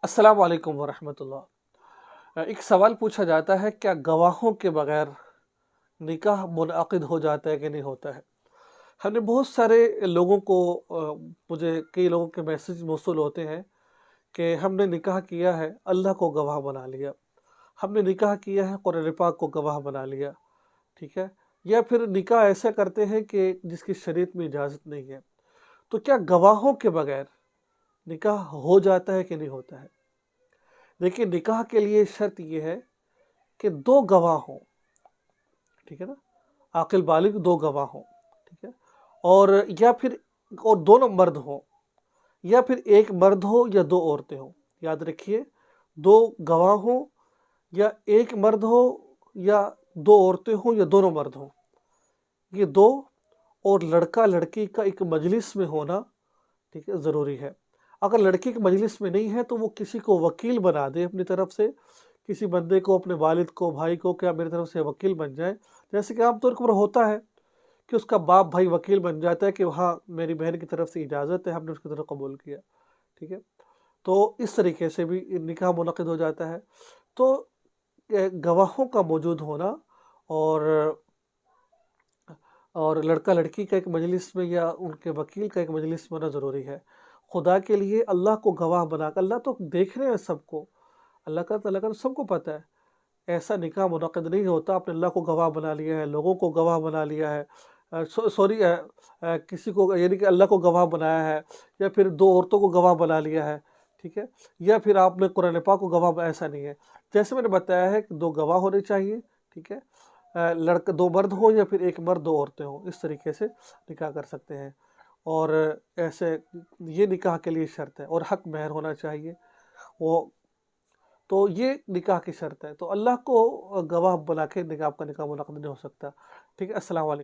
السلام علیکم ورحمۃ اللہ۔ ایک سوال پوچھا جاتا ہے، کیا گواہوں کے بغیر نکاح منعقد ہو جاتا ہے کہ نہیں ہوتا ہے؟ ہم نے بہت سارے لوگوں کو مجھے کئی لوگوں کے میسج موصول ہوتے ہیں کہ ہم نے نکاح کیا ہے، اللہ کو گواہ بنا لیا، ہم نے نکاح کیا ہے، قرآن پاک کو گواہ بنا لیا، ٹھیک ہے؟ یا پھر نکاح ایسا کرتے ہیں کہ جس کی شریعت میں اجازت نہیں ہے۔ تو کیا گواہوں کے بغیر نکاح ہو جاتا ہے کہ نہیں ہوتا ہے؟ دیکھیں، نکاح کے لیے شرط یہ ہے کہ دو گواہ ہوں، ٹھیک ہے نا؟ عاقل بالغ دو گواہ ہوں، ٹھیک ہے؟ اور یا پھر دونوں مرد ہوں، یا پھر ایک مرد ہو یا دو عورتیں ہوں۔ یاد رکھیے، دو گواہ ہوں یا ایک مرد ہو یا دو عورتیں ہوں یا دونوں مرد ہوں، یہ دو اور لڑکا لڑکی کا ایک مجلس میں ہونا، ٹھیک ہے، ضروری ہے۔ اگر لڑکی کے مجلس میں نہیں ہے تو وہ کسی کو وکیل بنا دے اپنی طرف سے، کسی بندے کو، اپنے والد کو، بھائی کو، کیا میری طرف سے وکیل بن جائے، جیسے کہ عام طور پر ہوتا ہے کہ اس کا باپ بھائی وکیل بن جاتا ہے کہ ہاں میری بہن کی طرف سے اجازت ہے، ہم نے اس کی طرف قبول کیا، ٹھیک ہے؟ تو اس طریقے سے بھی نکاح منعقد ہو جاتا ہے۔ تو گواہوں کا موجود ہونا اور لڑکا لڑکی کا ایک مجلس میں یا ان کے وکیل کا ایک مجلس میں ہونا ضروری ہے۔ خدا کے لیے اللہ کو گواہ بنا کر، اللہ تو دیکھ رہے ہیں سب کو، اللہ کا سب کو پتہ ہے، ایسا نکاح منعقد نہیں ہوتا۔ آپ نے اللہ کو گواہ بنا لیا ہے، لوگوں کو گواہ بنا لیا ہے، کسی کو، یعنی کہ اللہ کو گواہ بنایا ہے، یا پھر دو عورتوں کو گواہ بنا لیا ہے، ٹھیک ہے؟ یا پھر آپ نے قرآن پاک کو گواہ، ایسا نہیں ہے۔ جیسے میں نے بتایا ہے کہ دو گواہ ہونے چاہیے، ٹھیک ہے؟ لڑکا دو مرد ہو یا پھر ایک مرد دو عورتیں ہوں، اس طریقے سے نکاح کر سکتے ہیں۔ اور ایسے یہ نکاح کے لیے شرط ہے، اور حق مہر ہونا چاہیے وہ، تو یہ نکاح کی شرط ہے۔ تو اللہ کو گواہ بنا کے نکاح، آپ کا نکاح منعقد نہیں ہو سکتا، ٹھیک ہے؟ السلام علیکم۔